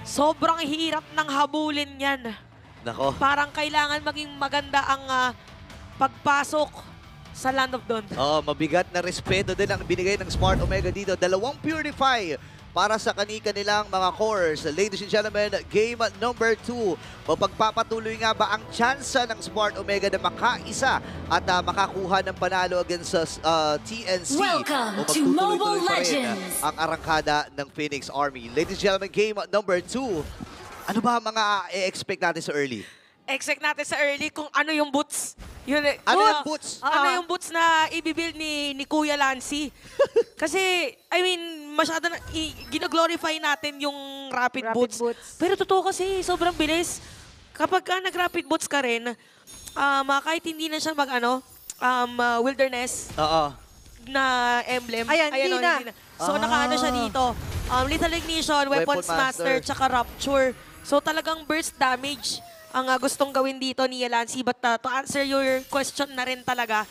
sobrang hirap ng habulin yan. Nako. Parang kailangan maging maganda ang pagpasok sa Land of Dawn. Oh, mabigat na respeto din ang binigay ng Smart Omega dito. 2 Purify para sa kanilang mga cores. Ladies and gentlemen, game number 2. Mapagpapatuloy nga ba ang tsansa ng Smart Omega na makaisa at makakuha ng panalo against TNC? Welcome o to Mobile magtutuloy-tuloy pa rin Legends. ang arangkada ng Phoenix Army. Ladies and gentlemen, game number 2. Ano ba ang mga i-expect natin sa early? Expect natin sa early kung ano yung boots. Yun, Ano yung boots? Ano yung boots na ibibuild ni Kuya Lancy. Kasi, I mean, masyado na, gina-glorify natin yung rapid boots. Pero totoo kasi, sobrang bilis. Kapag nag-rapid boots ka rin, kahit hindi na siya wilderness Oo. na emblem. Ayan, hindi na. So, nakaano siya dito. Lethal Ignition, Weapons Weapon Master, Master. tsaka Rupture. So, talagang burst damage ang gustong gawin dito ni Lancy. But to answer your question na rin talaga,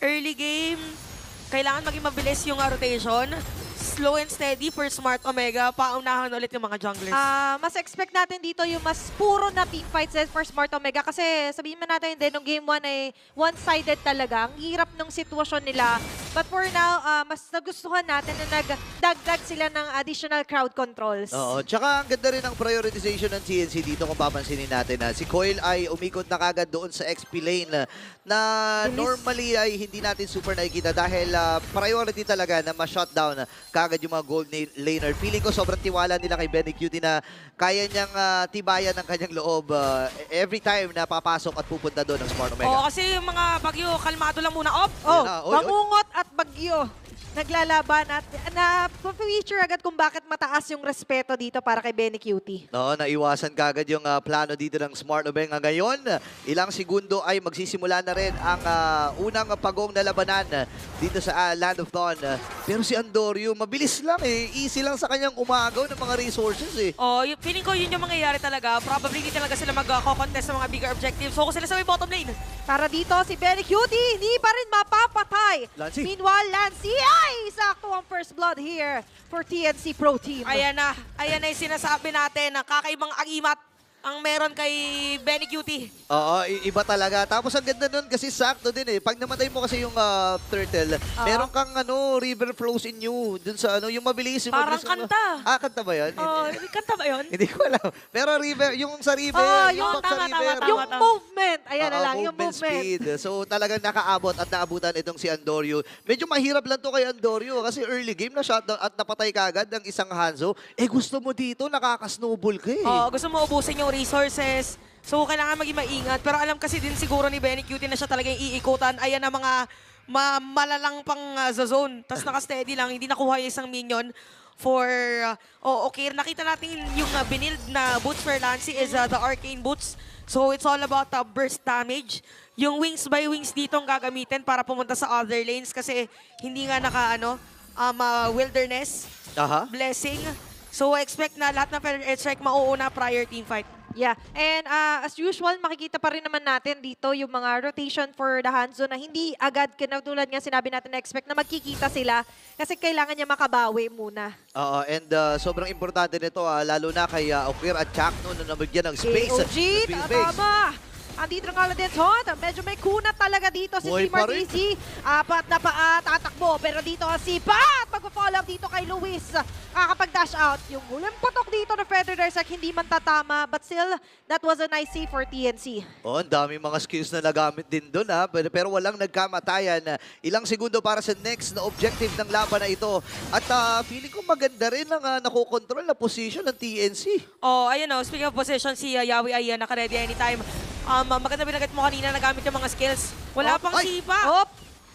early game, kailangan maging mabilis yung rotation. Slow and steady for Smart Omega. Paunahan ulit yung mga junglers. Mas expect natin dito yung mas puro na team fights for Smart Omega kasi sabihin mo natin din, nung game 1 ay one-sided talaga. Ang hirap ng sitwasyon nila. But for now, mas nagustuhan natin na nagdagdag sila ng additional crowd controls. Oo, tsaka ang ganda rin ng prioritization ng TNC dito kung papansinin natin na si Coil ay umikot na kagad doon sa XP lane na normally ay hindi natin super nakikita dahil priority talaga na ma-shutdown kagad yung mga gold laner. Feeling ko sobrang tiwala nila kay Benny Cutie na kaya niyang tibayan ng kanyang loob every time na papasok at pupunta doon ng Smart Omega. Oo, kasi yung mga bagyo, kalmado lang muna. Oh, Yan na. Oy, oy. bangungot at bagyo. Naglalaban at na-feature agad kung bakit mataas yung respeto dito para kay Benny Cutie. No, naiwasan kagad yung plano dito ng Smart Omega ngayon. Ilang segundo ay magsisimula na rin ang unang pagong na labanan dito sa Land of Dawn. Pero si Andorio, mabilis lang eh. Easy lang sa kanyang umagaw ng mga resources eh. Oh, feeling ko yun yung mangyayari talaga. Probably hindi talaga sila mag-contest sa mga bigger objectives. Focus sila sa may bottom lane. Para dito, si Benny Cutie hindi pa rin mapapatay. Lancy. Meanwhile, Lancy ay sakto ang first blood here for TNC Pro Team. Ayan na yung sinasabi natin na kakaibang agimat ang meron kay Benny Cutie. Oo, iba talaga. Tapos ang ganda nun kasi sakto din eh. Pag namatay mo kasi yung turtle, meron kang river flows in you. Dun sa yung mabilis. Yung Parang mabilis, kanta. Kanta ba yun? Oh, kanta ba yun? Hindi ko alam. Pero river, yung sa river, yung pag sa tama, river. tama, Yung movement. Ayan na Oo, lang, yung movement. speed. So talagang nakaabot at naabutan itong si Andorio. Medyo mahirap lang to kay Andorio kasi early game na shutdown at napatay kagad ng isang Hanzo. Eh gusto mo dito, nakaka-snowball ka eh. Oh, gusto mo ubusin yung resources. So, kailangan maging maingat. Pero alam kasi din siguro ni Benny Cutie na siya talagang iikutan. Ayan ang mga malalang pang sa zone. Tapos naka-steady lang, hindi nakuha yung isang minion for... okay, nakita natin yung binild na boots for Lancy is the Arcane Boots. So, it's all about burst damage. Yung wings by wings dito ang gagamitin para pumunta sa other lanes kasi hindi nga wilderness, blessing. So, expect na lahat ng Feather Airstrike mauuna prior team fight. Yeah, and as usual, makikita pa rin naman natin dito yung mga rotation for the Hanzo na hindi agad, kinatulad nga sinabi natin na expect na magkikita sila kasi kailangan niya makabawi muna. Oo, and sobrang importante nito lalo na kay Okir at Chakno na nabigyan ng space. KOG, tama! Andito na nga din, Todd. Medyo may kunat talaga dito si Buhay Team pa rin. RTC. Apat na tatakbo. Pero dito si Pat. Mag-follow up dito kay Luis. Kakapag-dash out. Yung huling patok dito na Feather Darsak hindi man tatama. But still, that was a nice save for TNC. Oh, ang daming mga skills na nagamit din doon pero walang nagkamatayan. Ilang segundo para sa next na objective ng laban na ito. At feeling ko maganda rin ang nakokontrol na position ng TNC. Oh, ayun speaking of position, si Yawi ay naka-ready anytime. Maganda binagat mo kanina, nagamit yung mga skills. Wala pang sipa.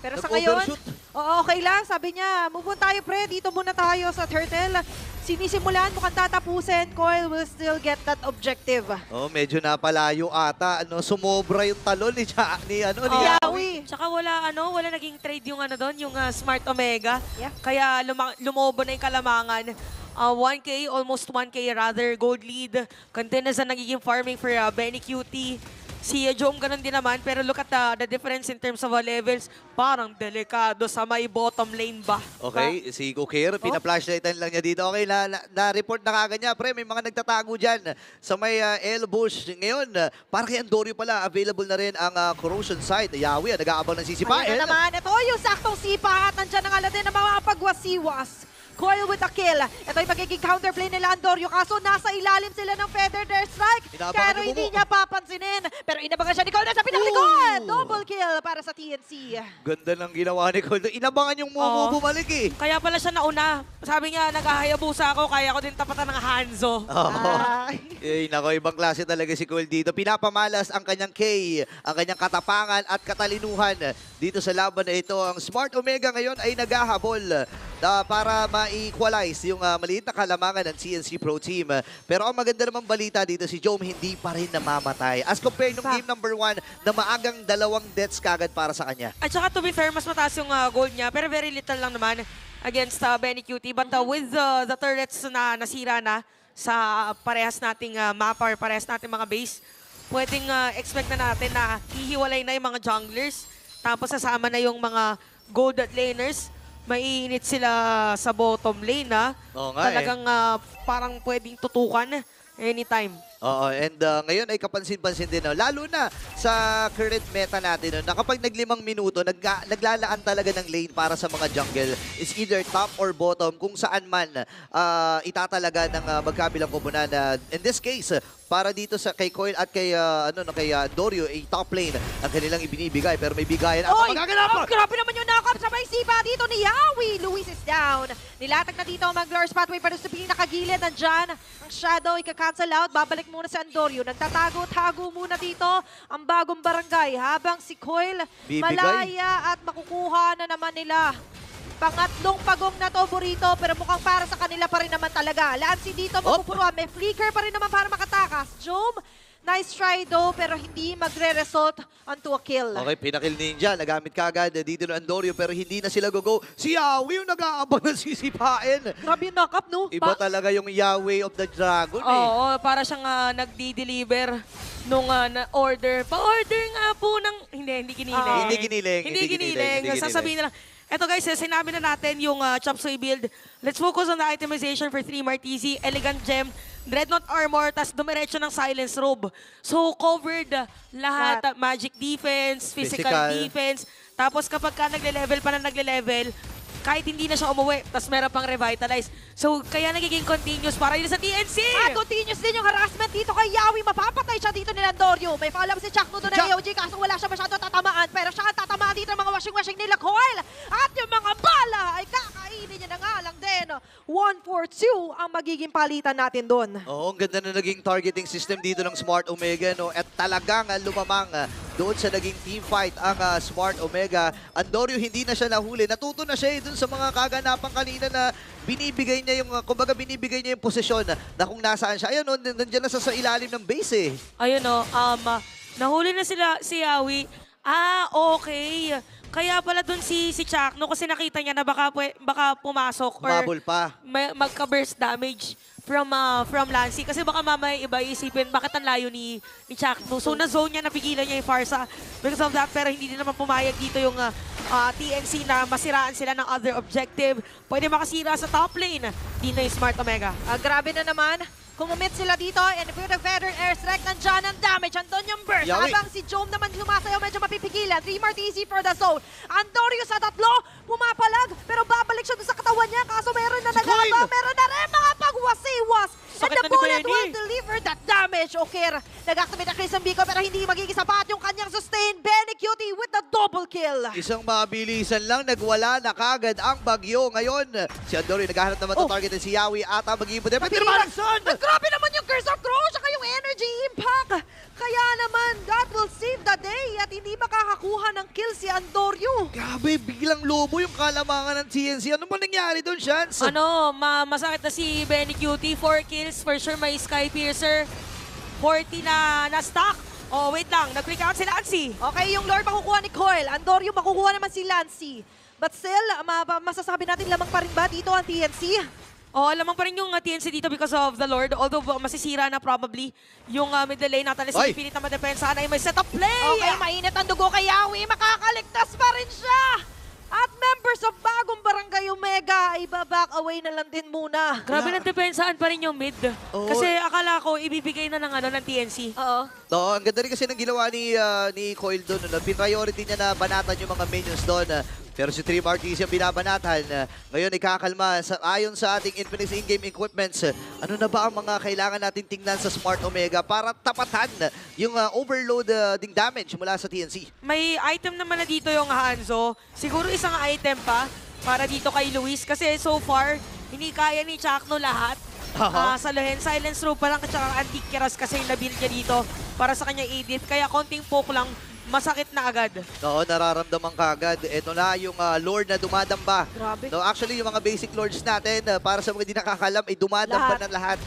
Pero sa ngayon, Nag-overshoot. okay lang. Sabi niya, move on tayo pre. Dito muna tayo sa turtle. Sinisimulan, mukhang tatapusin. Coil will still get that objective. Oh, medyo napalayo ata. Sumobra yung talon ni Yawi. Tsaka wala naging trade yung yung Smart Omega. Yeah. Kaya lumobo na yung kalamangan. 1K, almost 1K rather, gold lead. Continuous na nagiging farming for Benny Cutie. Si Jom ganun din naman, pero look at the difference in terms of levels. Parang delikado sa may bottom lane ba? Okay, si Kukir, pina-flashlightan lang niya dito. Okay, na-report na kagad niya. Pre, may mga nagtatago dyan sa may elbush. Ngayon, para kay Andorio pala, available na rin ang corrosion side. Yawi, nag-aabang ng sisipain. Ayan na naman, ito yung saktong sipa at nandyan ang Aladdin na mga pagwasiwas. Coil with a kill. Ito yung magiging counterplay nila Andorio. Kaso nasa ilalim sila ng Feather Dare Strike. Inaabangan Pero ni hindi Bubo. niya papansinin. Pero inabangan siya ni Cole sa pinakalikod. Double kill para sa TNC. Ganda ng ginawa ni Cole. Inabangan yung Mumu Oo. bumalik eh. Kaya pala siya nauna. Sabi niya, naghahayabusa ako, kaya ko din tapatan ng Hanzo. Ay, nako, ibang klase talaga si Cole dito. Pinapamalas ang kanyang K, ang kanyang katapangan at katalinuhan dito sa laban na ito. Ang Smart Omega ngayon ay naghahabol para ma-equalize yung maliit na kalamangan ng CNC Pro Team. Pero ang maganda namang balita dito, si Jom hindi pa rin namamatay. As compared nung game number 1 na maagang 2 deaths kagad para sa kanya. At saka to be fair, mas mataas yung gold niya, pero very little lang naman against Benny Cutie. But with the turrets na nasira na sa parehas nating map or parehas nating mga base, pwedeng expect na natin na hihiwalay na yung mga junglers, tapos sasama na yung mga gold at laners. Maiinit sila sa bottom lane na Oo nga talagang parang pwedeng tutukan anytime. Oo, and ngayon ay kapansin-pansin din, no? Lalo na sa current meta natin, no? Na kapag nag-5 minuto, naglalaan talaga ng lane para sa mga jungle is either top or bottom kung saan man itatalaga ng magkabilang koponan. In this case, para dito sa kay Coil at kay kay Dorio, ay top lane ang kanilang ibinibigay, pero may bigayan at Oy! magaganapan. Grabe naman yung knock-up sa may sipa dito ni Yawi. Luis is down. Nilatag na dito ang Maglore's pathway para sa pinakagilid. Nandyan ang Shadow, ika-cancel out. Babalik muna si Andorio. Nagtatago-tago muna dito ang bagong barangay. Habang si Coil Bibigay. malaya at makukuha na naman nila. Pangatlong pagong na to, Burrito, pero mukhang para sa kanila pa rin naman talaga. Lancy dito mapupuruan. May flicker pa rin naman para makatakas. Jom, nice try though, pero hindi magre-result onto a kill. Okay, pinakil ninja. Nagamit kagad dito ng Andorio, pero hindi na sila go-go. Si Yawi yung nag-aabang ng sisipain. Grabe yung knock-up, no? Iba talaga yung Yahweh of the Dragon eh. Oo, para siyang nagdi-deliver nung order. Pa-order nga po ng... Hindi giniling. Hindi giniling, Hindi hindi giniling. giniling. Sasabihin na lang. Eto guys, sinabi na natin yung chop suey build. Let's focus on the itemization for 3 Martizi, Elegant Gem, Dreadnought Armor, tas dumiretso ng Silence Robe. So covered lahat. Magic defense, physical defense. Tapos kapag ka nagle-level pa na nagle-level, kahit hindi na siya umuwi, tas meron pang revitalize. So kaya nagiging continuous para yun sa TNC! At continuous din yung harassment dito kay Yawi. Mapapatay siya dito ni Landorio. May follow up si Chuck Nudo ng AOG kaso wala siya masyado tatamaan. Pero siya ang tatamaan dito ng mga washing-washing nila, Coil. At yung mga bala ay kakainin niya na nga lang din. 1-4-2 ang magiging palitan natin doon. Oo, ang ganda na naging targeting system dito ng Smart Omega, no? At talagang lumamang doon sa naging team fight ang Smart Omega. Andorio hindi na siya nahuli. Natuto na siya dun sa mga kaganapan kanina na binibigay niya yung, kumbaga binibigay niya yung posisyon na kung nasaan siya. Ayun, no, nandiyan na sa ilalim ng base eh. Ayun o, nahuli na si Yawi. Okay. Kaya pala dun si Chuck, no, kasi nakita niya na baka pumasok or Humabol pa. magka-burst damage from Lancy. Kasi baka mamaya iba isipin, bakit ang layo ni Chuck, no? So na-zone niya, napigilan niya yung Farsa because of that, pero hindi din naman pumayag dito yung TNC na masiraan sila ng other objective. Pwede makasira sa top lane. Di na yung Smart Omega. Grabe na naman. Kumumit sila dito and with a veteran airstrike, nandyan ang damage. Andun yung burst. Yawi. Habang si Jom naman sumasayaw, medyo mapipigilan. 3 Martizi for the zone. Andorio sa 3, pumapalag, pero babalik siya doon sa katawan niya. Kaso meron na nagaba, meron na rin mga pagwasiwas. And Sakit the na ni bullet Benny. will deliver that damage. Okay, nag-activate na Chris Ambico, pero hindi magiging sapat yung kanyang sustain. Benny Cutie with the double kill. Isang mabilisan lang, nagwala na kagad ang bagyo. Ngayon, si Andorio naghahanap naman ng target si Yawi at mag-iipon. Pero Malakson! At grabe naman yung Curse of Crow, saka yung energy impact. Kaya naman, that will save the day at hindi makakakuha ng kill si Andorio. Grabe, biglang lobo yung kalamangan ng TNC. Ano ba nangyari doon, Chance? Masakit na si Benny Cutie. 4 kills, for sure may Sky Piercer. 40 na stock. Oh, wait lang. Nag-click out si Lancy. Okay, yung Lord makukuha ni Coil. Andorio makukuha naman si Lancy. But still, masasabi natin lamang pa rin ba dito ang TNC? Oh, lamang pa rin yung TNC dito because of the Lord. Although masisira na probably yung middle lane natin. Ay! Pilit na madepensa na yung may setup play. Okay, mainit ang dugo kay Yawi. Makakaligtas pa rin siya. At members of Bagong Barangay Omega ay back away na lang din muna. Grabe ng depensaan pa rin yung mid. Oo. Kasi akala ko ibibigay na ng TNC. Oo. No, ang ganda rin kasi ng ginawa ni Coil doon. Pin-priority niya na banatan yung mga minions doon. Pero si Trim Artis yung binabanatan. Ngayon, ikakalma. Ayon sa ating Infinix in-game equipments, ano na ba ang mga kailangan natin tingnan sa Smart Omega para tapatan yung overload ding damage mula sa TNC? May item naman na dito yung Hanzo. Siguro isang item pa para dito kay Luis. Kasi so far, hindi kaya ni Chakno lahat. Sa Lohen, Silence Robe pa lang at saka Antikiras kasi yung nabuild niya dito para sa kanya edit. Kaya konting poke lang, masakit na agad. Oo, nararamdaman ka agad. Ito na yung Lord na dumadamba. Grabe. No, actually, yung mga basic Lords natin, para sa mga di nakakalam, ay dumadamba Lahat. na lahat.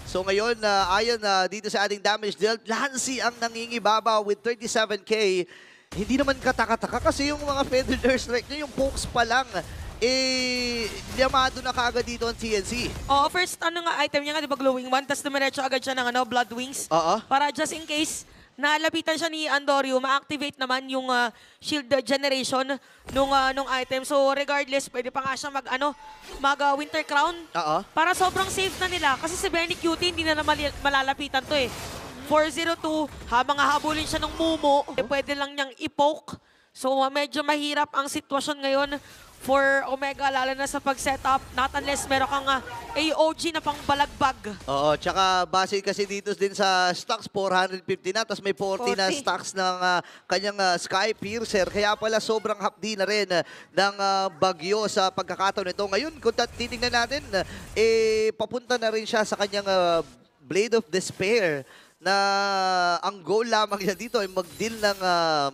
So ngayon, ayon dito sa ating damage dealt, Lancy ang nangingibaba with 37k. Hindi naman kataka-taka kasi yung mga Feathers like yung pokes pa lang, liyamado na kaagad dito ang TNC. Oh, first item niya nga, di ba, glowing one, tapos dumiretso agad siya ng Blood Wings. Oo. Para just in case nalapitan siya ni Andorio, ma-activate naman yung shield generation nung item. So regardless, pwede pa nga siya mag Winter Crown. Oo. Para sobrang safe na nila. Kasi si Benny Cutie, hindi na malalapitan to eh. 402, habang hahabulin siya ng Mumu, pwede lang niyang i-poke. So medyo mahirap ang sitwasyon ngayon for Omega, lalo na sa pag-setup. Not unless meron kang AOG na pang balagbag. Oo, tsaka base kasi dito din sa stocks, 450 na, tapos may 40 na 40. stocks ng kanyang Sky Piercer. Kaya pala sobrang hapdi na rin ng bagyo sa pagkakataon nito. Ngayon, kung titingnan natin, papunta na rin siya sa kanyang Blade of Despair na ang goal lamang niya dito ay mag-deal ng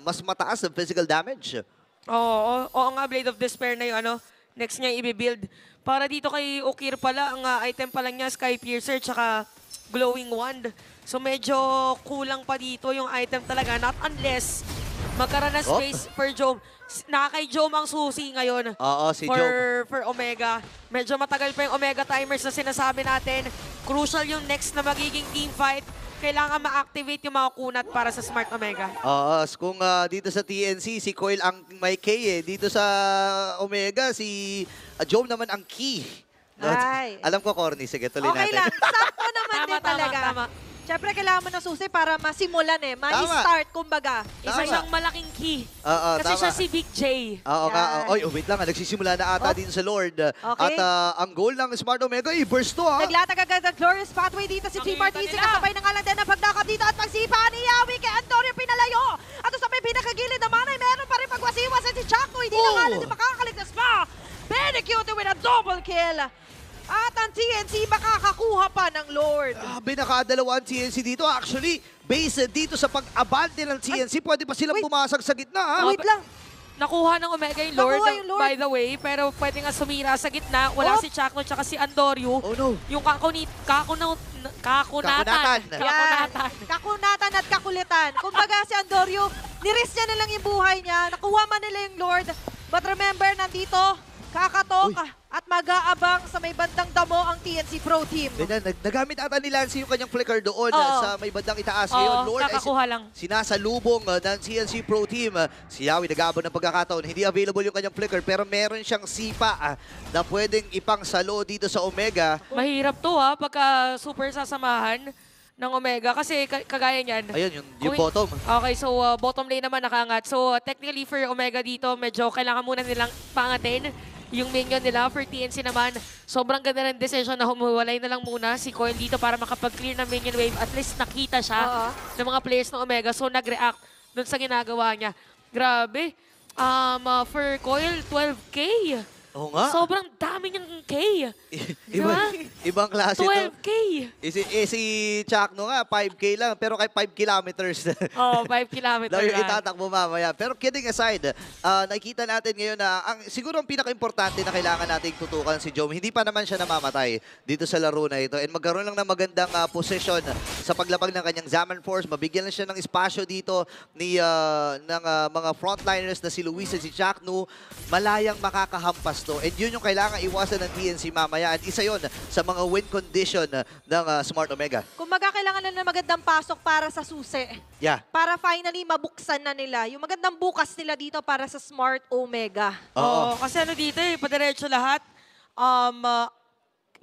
mas mataas na physical damage. Oo nga, Blade of Despair na yung next niya i-build. Para dito kay Okir pala, ang item pa lang niya, Sky Piercer, tsaka Glowing Wand. So medyo kulang pa dito yung item talaga, not unless magkaroon ng space for Jome. Nakakay Jome ang susi ngayon. Oo, si Jome. For Omega. Medyo matagal pa yung Omega timers na sinasabi natin. Crucial yung next na magiging team fight. Kailangan ma-activate yung mga kunat para sa Smart Omega. Oo, kung dito sa TNC, si Coil ang may K eh. Dito sa Omega, si Jome naman ang key. No? Ay. Alam ko, corny. Sige, tuloy Okay natin. lang. Sakto naman din talaga. Tama. Siyempre, kailangan mo ng susi para masimulan ma-start, kumbaga. Isa Tama. siyang malaking key. Oo, Kasi tama. siya si Big J. Oo nga. Yan. Oy, wait lang. Nagsisimula na ata din sa Lord. Okay. At ang goal ng Smart Omega, burst to Naglatag agad ang glorious pathway dito si Team Nakita RTC. nila. Kasabay na nga lang din ang pagdakap dito at pagsipa ni Yawi kay Antonio Pinalayo. At sa may pinakagilid naman ay meron pa rin pagwasiwas at si Chaco. Hindi na nga lang din makakaligtas pa. Benecute with a double kill. At ang TNC makakakuha pa ng Lord. Nakadalawa ang TNC dito. Actually, based dito sa pag-abante ng TNC, pwede pa silang Wait. pumasag sa gitna. Wait lang. Nakuha ng Omega yung Lord, Nakuha yung Lord. by the way, pero pwede nga sumira sa gitna. Wala Oh. si Chakno tsaka si Andorio. Oh no. Yung kakunatan. Kakunatan. Yan. Kakunatan at kakulitan. Kumbaga si Andorio, niris niya na lang yung buhay niya. Nakuha man nila yung Lord. But remember, nandito, kakatok at mag-aabang sa may bandang damo ang TNC Pro Team. Ganyan, nagamit ata ni Lancy yung kanyang flicker doon Oo. sa may bandang itaas. Ngayon, Oo, Lord ay kakakuha lang. sinasalubong ng TNC Pro Team. Si Yawi nag-aabang ng pagkakataon. Hindi available yung kanyang flicker pero meron siyang sipa na pwedeng ipangsalo dito sa Omega. Mahirap to pagka super sasamahan ng Omega. Kasi kagaya niyan. Ayun, yung Kung- bottom. Okay, so bottom lane naman nakangat. So technically for Omega dito, medyo kailangan muna nilang pangatin yung minion nila. For TNC naman, sobrang ganda ng decision na humuwalay na lang muna si Coil dito para makapag-clear ng minion wave. At least nakita siya Oo. ng mga players ng Omega. So nag-react dun sa ginagawa niya. Grabe. For Coil, 12K. Oo nga. Sobrang dami niyang K. Ibang klase to. 12K. Si Chakno nga, 5K lang, pero kay 5 kilometers. Oh, 5 kilometers. Daw yung itatakbo mamaya. Pero kidding aside, nakikita natin ngayon na siguro ang pinaka-importante na kailangan nating tutukan si Jome, hindi pa naman siya namamatay dito sa laro na ito. And magkaroon lang ng magandang position sa paglabag ng kanyang Zaman Force. Mabigyan lang siya ng espasyo dito ng mga frontliners na si Luis at si Chaknu. Malayang makakahampas to. And yun yung kailangan iwasan ng TNC mamaya. At isa yun sa mga win condition ng Smart Omega. Kumbaga, kailangan na ng magandang pasok para sa susi. Yeah. Para finally mabuksan na nila. Yung magandang bukas nila dito para sa Smart Omega. Oo, kasi ano dito padiretso lahat.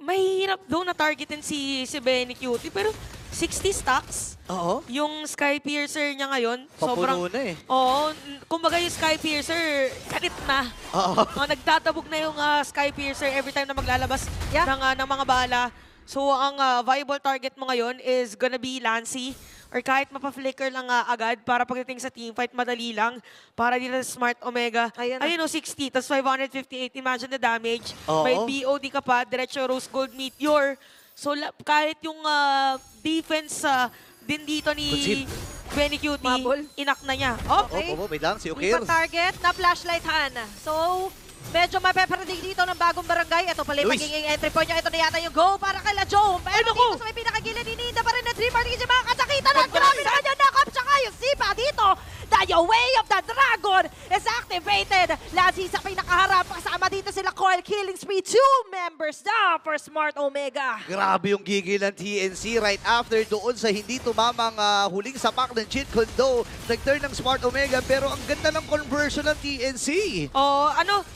Mahirap daw na targetin si Benny Cutie, pero 60 stacks. Oo. Yung Sky Piercer niya ngayon, Papuno na eh. Oo, kumbaga yung Sky Piercer, kanit na. Oo. Nagtatabog na yung Sky Piercer every time na maglalabas Yeah. ng mga bala. So, ang viable target mo ngayon is gonna be Lancy or kahit mapa-flicker lang agad para pagdating sa teamfight, madali lang. Para dito sa Smart Omega. Ayan na. 60, tapos 558. Imagine the damage. Oo. May BOD ka pa, diretso Rose Gold Meteor. So, kahit yung defense din dito ni Kutsip. Benny Cutie, Mabol. inak na niya. Oh, Okay. Wait lang, si May Ukir. target na flashlight Han. So, medyo mapeperdig dito ng bagong barangay. Ito pala yung Luis. magiging entry point niya. Ito na yata yung go para kay La Joe. Pero Ay, naku! dito sa may pinakagilid, iniinda pa rin na Dream Martin yung mga kasakitan. At grabe naman yung knock-up. Tsaka yung sipa dito. The way of the dragon is activated. Lassie sa pinakaharap. Kasama dito sila Coil. Killing spree. 2 members down for Smart Omega. Grabe yung gigil ng TNC right after doon sa hindi tumamang huling sapak ng Jeet Kune Do. Nag-turn ng Smart Omega pero ang ganda ng conversion ng TNC. Oh,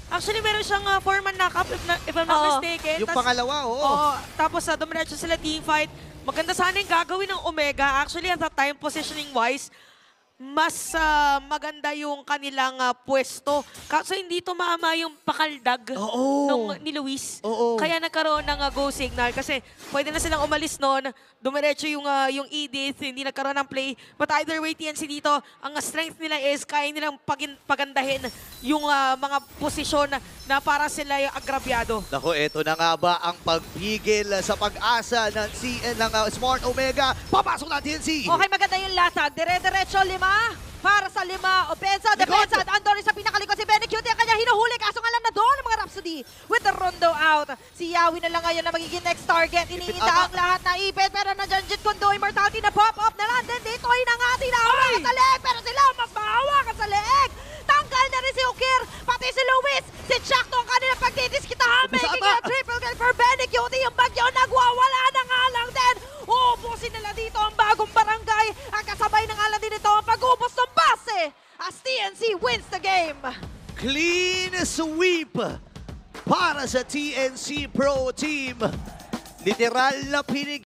actually meron siyang four-man knock-up if I'm not mistaken. Yung pangalawa, oo. Oo, tapos dumiretso sila teamfight. Maganda sana yung gagawin ng Omega. Actually, at that time, positioning-wise, mas maganda yung kanilang pwesto. Kaso hindi tumama yung pakaldag ni Luis. Oo. Kaya nagkaroon ng go signal kasi pwede na silang umalis noon. Dumiretso yung Edith, hindi nagkaroon ng play. But either way, TNC dito, ang strength nila is kaya nilang pagandahin yung mga posisyon na para sila yung agrabyado. Naku, eto na nga ba ang pagpigil sa pag-asa ng Smart Omega. Papasok na TNC. Okay, maganda yung latag. Dire-diretso, 5 para sa 5. Opensa, depensa. Andun rin sa pinakalikod si Benny Cutie. Ang kanya hinuhuli. Kaso nga lang na doon ang mga Rhapsody with the Rondo out. Si Yawi na lang ngayon na magiging next target. Iniinda ang lahat na ipit. Pero nandiyan Jeet Kune Do, Immortality na pop-up na lang. Then dito ay nangati na hawakan sa leeg. Pero sila mas mahawakan sa leeg. Tanggal na rin si Ukir. Pati si Luis. Si Chakno ang kanilang pagdidiskitahan. Making a triple kill for Benny Cutie. Yung bagyo nagwawala na nga lang din. Uubusin nila dito ang bagong barangay. Ang kasabay ng alam din ito ang pag-ubos ng base. As TNC wins the game. Clean sweep para sa TNC Pro Team. Literal na pinig